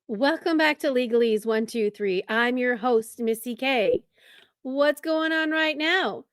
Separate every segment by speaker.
Speaker 1: Welcome back to Legalese 123. I'm your host, Missy K. What's going on right now?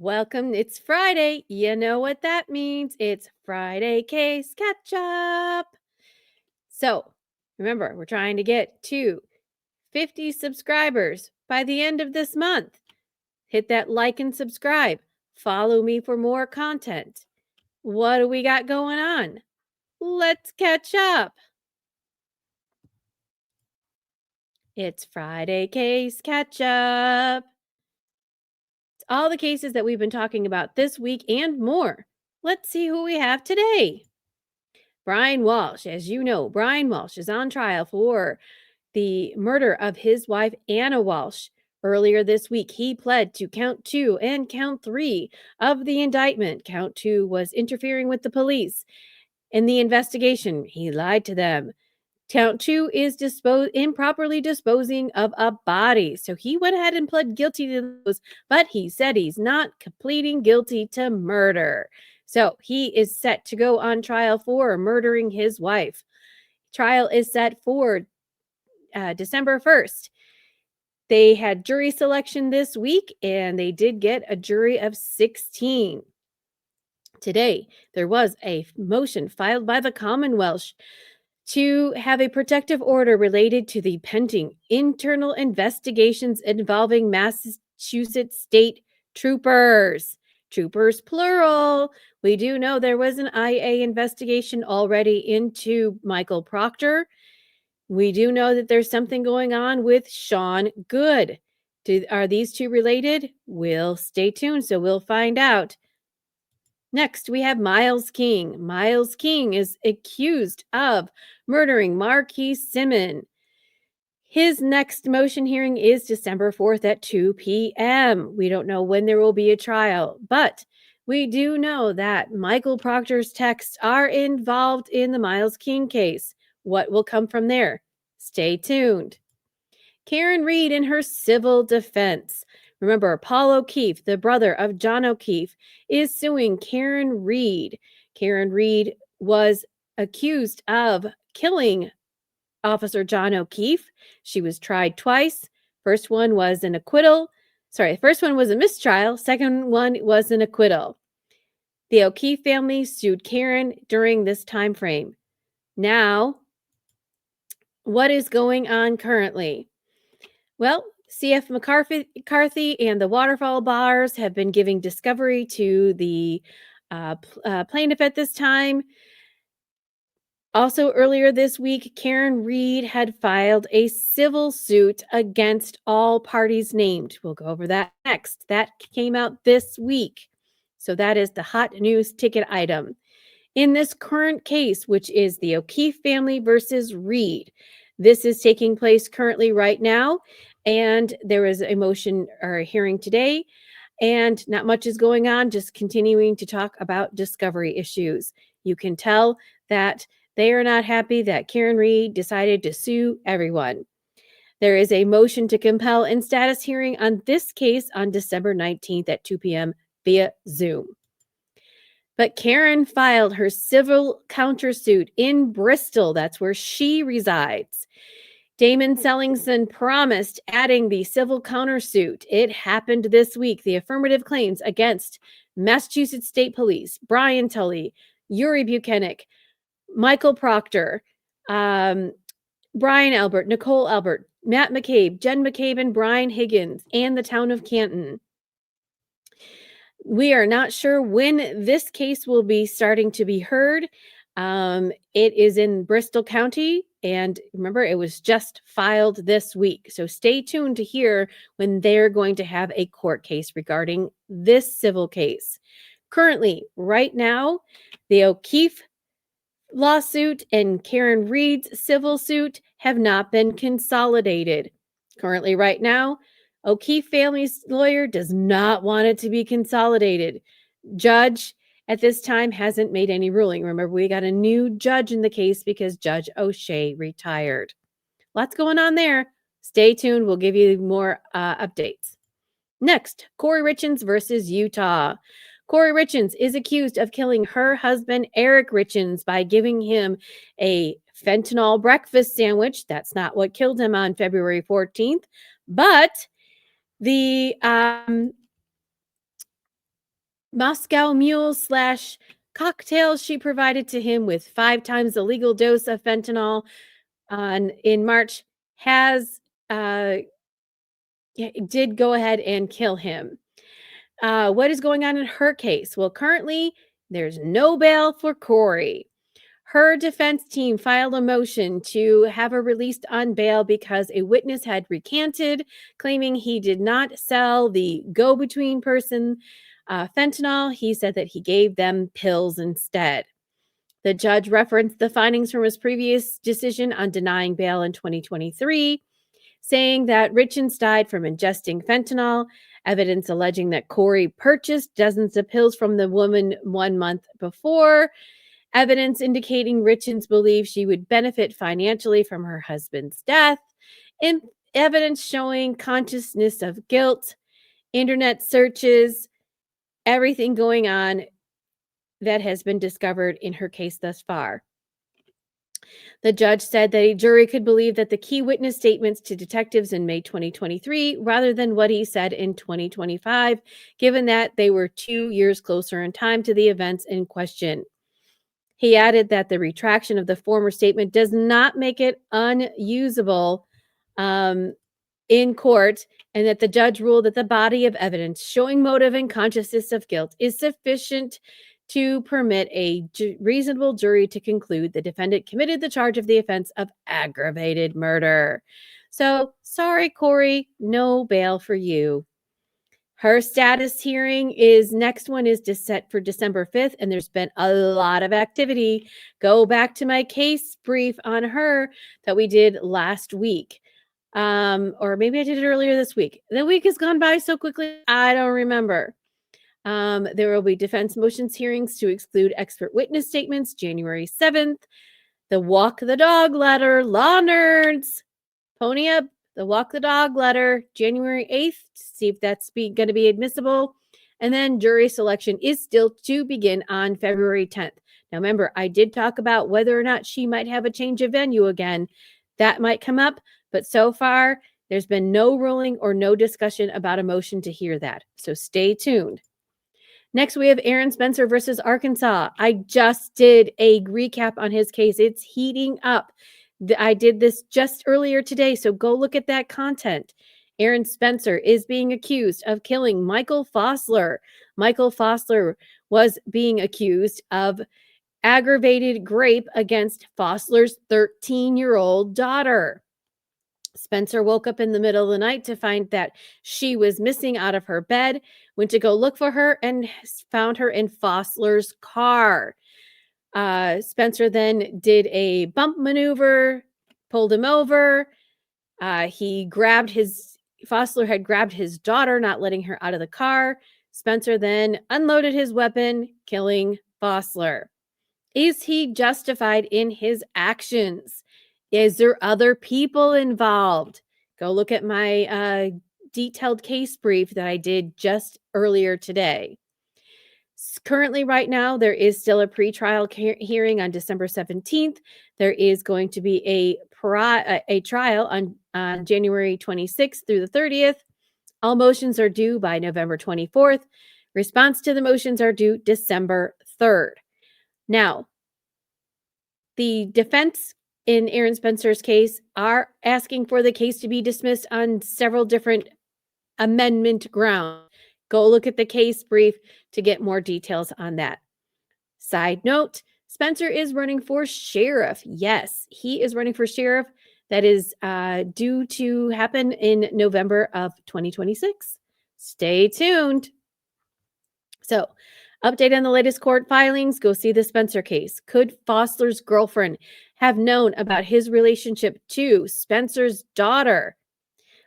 Speaker 1: Welcome. It's Friday. You know what that means. It's Friday Case Catch Up. So remember, we're trying to get to 50 subscribers by the end of this month. Hit that like and subscribe. Follow me for more content. What do we got going on? Let's catch up. It's Friday Case Catch Up. It's all the cases that we've been talking about this week and more. Let's see who we have today. Brian Walshe. As you know, Brian Walshe is on trial for the murder of his wife, Anna Walshe. Earlier this week, he pled to count 2 and count 3 of the indictment. Count 2 was interfering with the police in the investigation. He lied to them. Count 2 is improperly disposing of a body. So he went ahead and pled guilty to those, but he said he's not pleading guilty to murder. So he is set to go on trial for murdering his wife. Trial is set for December 1st. They had jury selection this week, and they did get a jury of 16. Today, there was a motion filed by the Commonwealth to have a protective order related to the pending internal investigations involving Massachusetts state troopers. Troopers, plural. We do know there was an IA investigation already into Michael Proctor. We do know that there's something going on with Sean Good. Are these two related? We'll stay tuned, so we'll find out. Next, we have Miles King. Miles King is accused of murdering Marquise Simon. His next motion hearing is December 4th at 2 p.m. We don't know when there will be a trial, but we do know that Michael Proctor's texts are involved in the Miles King case. What will come from there? Stay tuned. Karen Reed in her civil defense. Remember, Paul O'Keefe, the brother of John O'Keefe, is suing Karen Reed. Karen Reed was accused of killing Officer John O'Keefe. She was tried twice. First one was an acquittal. First one was a mistrial. Second one was an acquittal. The O'Keefe family sued Karen during this time frame. Now, what is going on currently? Well, C.F. McCarthy and the Waterfall Bars have been giving discovery to the plaintiff at this time. Also, earlier this week, Karen Reed had filed a civil suit against all parties named. We'll go over that next. That came out this week. So that is the hot news ticket item. In this current case, which is the O'Keefe family versus Reed, this is taking place currently right now. And there is a motion or a hearing today, and not much is going on, just continuing to talk about discovery issues. You can tell that they are not happy that Karen Reed decided to sue everyone. There is a motion to compel in status hearing on this case on December 19th at 2 p.m. via Zoom. But Karen filed her civil countersuit in Bristol. That's where she resides. Damon Sellingson promised adding the civil countersuit. It happened this week. The affirmative claims against Massachusetts State Police, Brian Tully, Yuri Buchanan, Michael Proctor, Brian Albert, Nicole Albert, Matt McCabe, Jen McCabe, and Brian Higgins, and the town of Canton. We are not sure when this case will be starting to be heard. It is in Bristol County, and remember, it was just filed this week. So stay tuned to hear when they're going to have a court case regarding this civil case. Currently, right now, the O'Keefe lawsuit and Karen Reed's civil suit have not been consolidated. Currently, right now, O'Keefe family's lawyer does not want it to be consolidated. Judge at this time hasn't made any ruling. Remember, we got a new judge in the case because Judge O'Shea retired. Lots going on there. Stay tuned. We'll give you more updates. Next, Kouri Richins versus Utah. Kouri Richins is accused of killing her husband, Eric Richins, by giving him a fentanyl breakfast sandwich. That's not what killed him on February 14th, but the Moscow Mule slash cocktails she provided to him with 5 times the legal dose of fentanyl in March has did go ahead and kill him. What is going on in her case? Well, currently there's no bail for Kouri. Her defense team filed a motion to have her released on bail because a witness had recanted, claiming he did not sell the go between person fentanyl. He said that he gave them pills instead. The judge referenced the findings from his previous decision on denying bail in 2023, saying that Richins died from ingesting fentanyl, evidence alleging that Kouri purchased dozens of pills from the woman 1 month before, evidence indicating Richins believed she would benefit financially from her husband's death, and evidence showing consciousness of guilt, internet searches, everything going on that has been discovered in her case thus far. The judge said that a jury could believe that the key witness statements to detectives in May 2023 rather than what he said in 2025, given that they were 2 years closer in time to the events in question. He added that the retraction of the former statement does not make it unusable in court, and that the judge ruled that the body of evidence showing motive and consciousness of guilt is sufficient to permit a reasonable jury to conclude the defendant committed the charge of the offense of aggravated murder. So, sorry, Kouri, no bail for you. Her status hearing is next one is set for December 5th, and there's been a lot of activity. Go back to my case brief on her that we did last week. Or maybe I did it earlier this week. The week has gone by so quickly, I don't remember. There will be defense motions hearings to exclude expert witness statements January 7th. The walk the dog letter, law nerds, pony up. The walk the dog letter January 8th to see if that's going to be admissible. And then jury selection is still to begin on February 10th. Now, remember, I did talk about whether or not she might have a change of venue again. That might come up, but so far, there's been no ruling or no discussion about a motion to hear that. So stay tuned. Next, we have Aaron Spencer versus Arkansas. I just did a recap on his case. It's heating up. I did this just earlier today, so go look at that content. Aaron Spencer is being accused of killing Michael Fossler. Michael Fossler was being accused of aggravated rape against Fossler's 13-year-old daughter. Spencer woke up in the middle of the night to find that she was missing out of her bed, went to go look for her, and found her in Fossler's car. Spencer then did a bump maneuver, pulled him over. Fossler had grabbed his daughter, not letting her out of the car. Spencer then unloaded his weapon, killing Fossler. Is he justified in his actions? Is there other people involved? Go look at my detailed case brief that I did just earlier today. Currently, right now, there is still a pretrial hearing on December 17th. There is going to be a trial on January 26th through the 30th. All motions are due by November 24th. Response to the motions are due December 3rd. Now, the defense in Aaron Spencer's case are asking for the case to be dismissed on several different amendment grounds. Go look at the case brief to get more details on that. Side note, Spencer is running for sheriff. Yes, he is running for sheriff. That is due to happen in November of 2026. Stay tuned. So, update on the latest court filings. Go see the Spencer case. Could Fossler's girlfriend have known about his relationship to Spencer's daughter?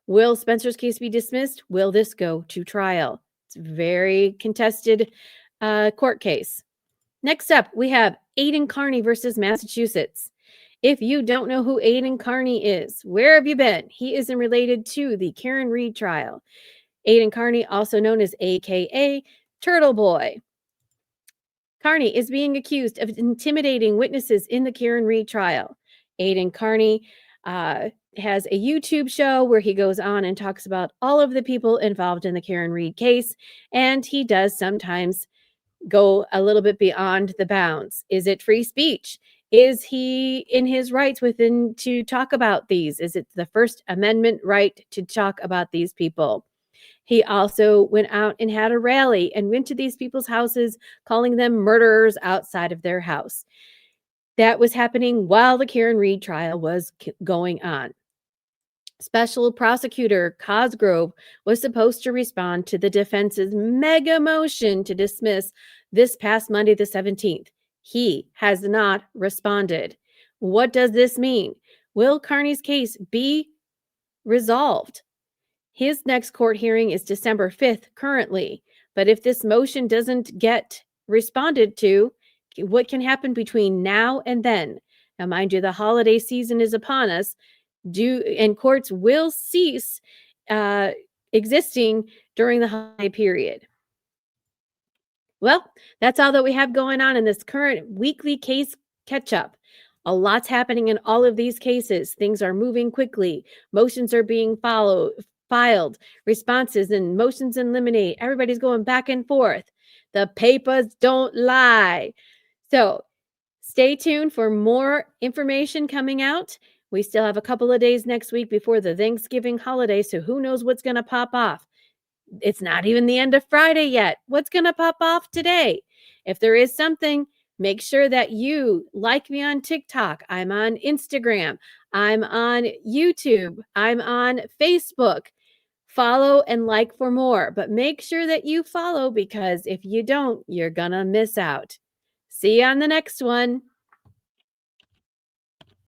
Speaker 1: Will Spencer's case be dismissed? Will this go to trial? It's a very contested court case. Next up, we have Aidan Kearney versus Massachusetts. If you don't know who Aidan Kearney is, where have you been? He isn't related to the Karen Reed trial. Aidan Kearney, also known as AKA Turtle Boy. Kearney is being accused of intimidating witnesses in the Karen Reed trial. Aidan Kearney has a YouTube show where he goes on and talks about all of the people involved in the Karen Read case. And he does sometimes go a little bit beyond the bounds. Is it free speech? Is he in his rights within to talk about these? Is it the First Amendment right to talk about these people? He also went out and had a rally and went to these people's houses, calling them murderers outside of their house. That was happening while the Karen Read trial was going on. Special prosecutor Cosgrove was supposed to respond to the defense's mega motion to dismiss this past Monday, the 17th. He has not responded. What does this mean? Will Kearney's case be resolved? His next court hearing is December 5th currently. But if this motion doesn't get responded to, what can happen between now and then? Now, mind you, the holiday season is upon us. And courts will cease existing during the holiday period. Well, that's all that we have going on in this current weekly case catch up. A lot's happening in all of these cases. Things are moving quickly. Motions are being filed, responses and motions in limine. Everybody's going back and forth. The papers don't lie. So stay tuned for more information coming out. We still have a couple of days next week before the Thanksgiving holiday, so who knows what's going to pop off. It's not even the end of Friday yet. What's going to pop off today? If there is something, make sure that you like me on TikTok. I'm on Instagram. I'm on YouTube. I'm on Facebook. Follow and like for more, but make sure that you follow because if you don't, you're going to miss out. See you on the next one.